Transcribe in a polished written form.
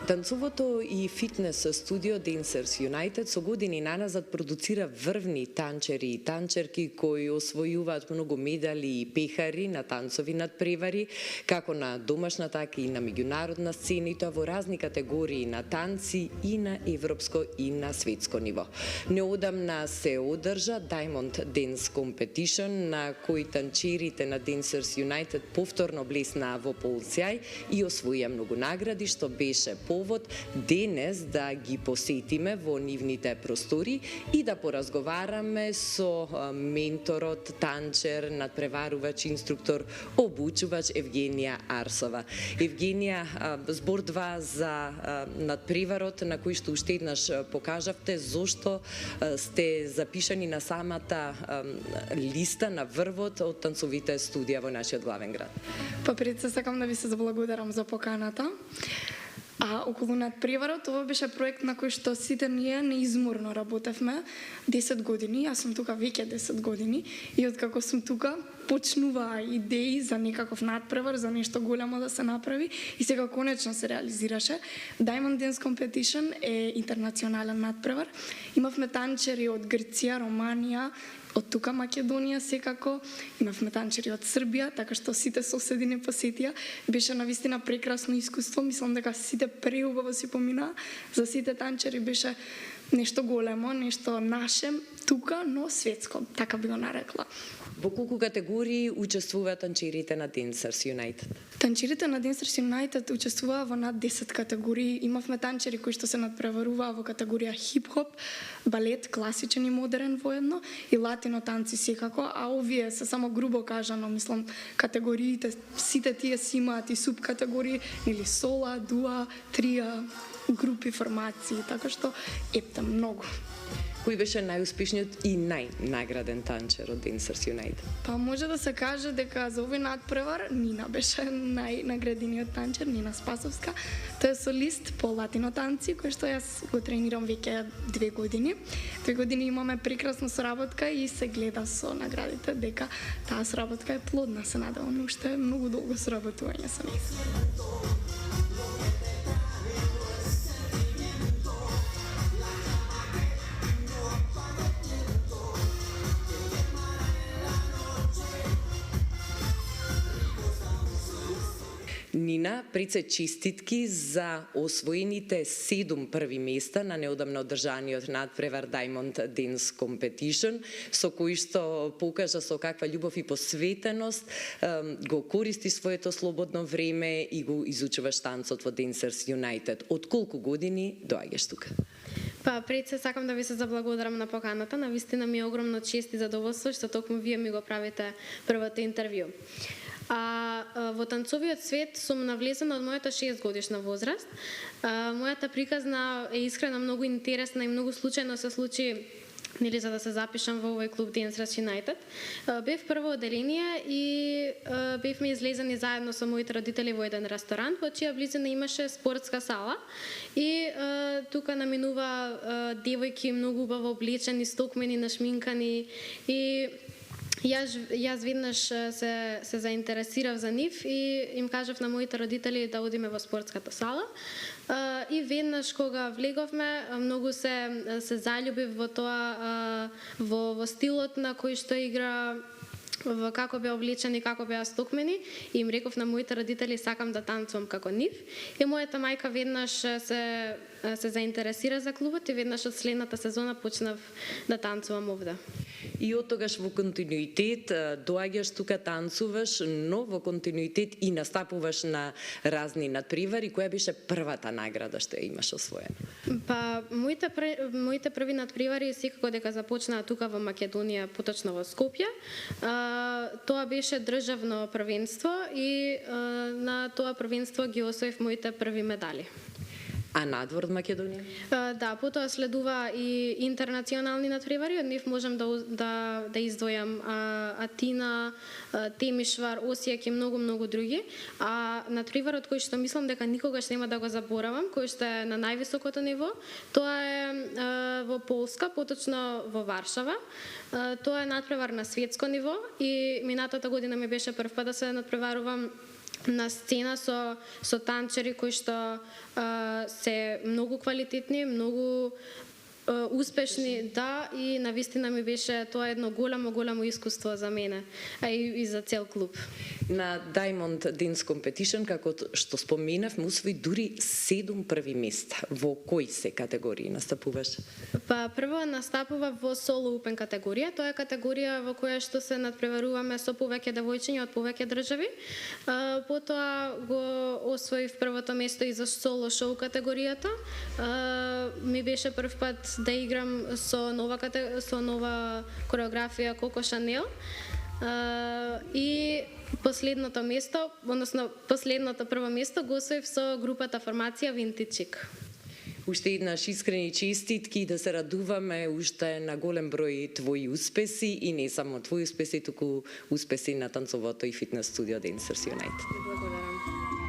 Танцовото и фитнес студио Dancers United со години наназад продуцира врвни танчери и танчерки кои освојуваат многу медали и пехари на танцови надпревари, како на домашна, така и на меѓународна сцена, и тоа во разни категории на танци и на европско и на светско ниво. Неодамна се одржа Diamond Dance Competition, на кој танчерите на Dancers United повторно блеснаа во полсјај и освоија многу награди, што беше повод денес да ги посетиме во нивните простори и да поразговараме со менторот, танчер, надпреварувач, инструктор, обучувач Евгенија Арсова. Евгенија, збор 2 за надпреварот на кој што уште еднаш покажавте зошто сте запишани на самата листа на врвот од танцовите студија во нашиот главен град. Па пред се сакам да ви се заблагодарам за поканата. А околу надпреварот, ова беше проект на кој што сите ние неизморно работевме 10 години. Јас сум тука веќе 10 години и откако сум тука почнуваа идеи за некаков надпревар, за нешто големо да се направи и сега конечно се реализираше. Diamond Dance Competition е интернационален надпревар. Имавме танчери од Грција, Романија, од тука Македонија секако, имавме танчери од Србија, така што сите соседи не посетија. Беше навистина прекрасно искуство, мислам дека сите преубаво си поминаа. За сите танчери беше нешто големо, нешто наше тука, но светско, така би го нарекла. Во колку категории учествуваат танчерите на Dancers United? Танчерите на Dancers United учествуваа во над 10 категории. Имавме танчери кои што се надпреваруваа во категорија хип-хоп, балет, класичен и модерен воедно, и латино танци секако, а овие се само грубо кажано, мислам, категориите, сите тие си имаат и субкатегории, или сола, дуа, трија, групи, формации, така што епта многу. Кој беше најуспешниот и најнаграден танчер од Dancers United? Па може да се каже дека за овој надпревар Нина беше најнаградениот танчер, Нина Спасовска. Тој е солист по латино танци, кој што јас го тренирам веќе 2 години. 2 години имаме прекрасна соработка и се гледа со наградите дека таа соработка е плодна, се надевам, уште многу долго соработување со неа. Нина, пред се честитки за освоените 7 први места на неодамно одржаниот надпревар Diamond Dance Competition, со кој што покажа со каква љубов и посветеност го користи своето слободно време и го изучуваш танцот во Dancers United. Од колку години доаѓаш тука? Па пред се сакам да ви се заблагодарам на поканата. Навистина ми е огромно чест и задоволство што токму вие ми го правите првото интервју. Во танцовиот свет сум навлезена од мојата 6 годишна возраст. Мојата приказна е искрена, многу интересна и многу случајно се случи за да се запишам во овој клуб Dancers United. Бев прво оделение и бевме излезени заедно со моите родители во еден ресторант, во чија близина имаше спортска сала и тука наминува девојки многу убаво облечени, стокмени, нашминкани и Јас веднаш се заинтересирав за нив и им кажав на моите родители да одиме во спортската сала. И веднаш кога влеговме, многу се заљубив во тоа, во стилот на кој што игра, како беа облечени, како беа стокмени, и им реков на моите родители сакам да танцувам како нив. И мојата мајка веднаш се заинтересира за клубот и веднаш од следната сезона почнав да танцувам овде. И од тогаш во континуитет доаѓаш тука, танцуваш, но во континуитет и настапуваш на разни надпревари. Која беше првата награда што ја имаш освоена? Па моите први надпревари секако дека започнаа тука во Македонија, поточно во Скопје. Тоа беше државно првенство и на тоа првенство ги освоив моите први медали. А надвор од Македонија? Да, потоа следува и интернационални надпревари, од нив можам да издвојам Атина, Темишвар, Осијак и многу други. А надпреварот кој што мислам дека никогаш нема да го заборавам, кој што е на највисокото ниво, тоа е во Полска, поточно во Варшава. Тоа е надпревар на светско ниво и минатата година ми беше прв пат да се надпреварувам на сцена со танчери кои што се многу квалитетни, многу успешни, да, и навистина ми беше тоа едно голямо искуство за мене, а и за цел клуб. На Diamond Dance Competition, како што споменавме, усвои дури 7 први места. Во кои се категории настапуваш? Па прво настапува во соло open категорија. Тоа е категорија во која што се надпреваруваме со повеќе девојчиња од повеќе држави. Потоа го освоив првото место и за соло шоу категоријата. Ми беше прв пат да играм со нова кореографија Коко Шанел. И последното место, односно последното прво место го освоив со групата формација Винтичик. Уште еднаш искрени честитки, да се радуваме уште на голем број твои успеси и не само твои успеси, туку успеси на танцовото и фитнес студио Dancers United. Благодарам.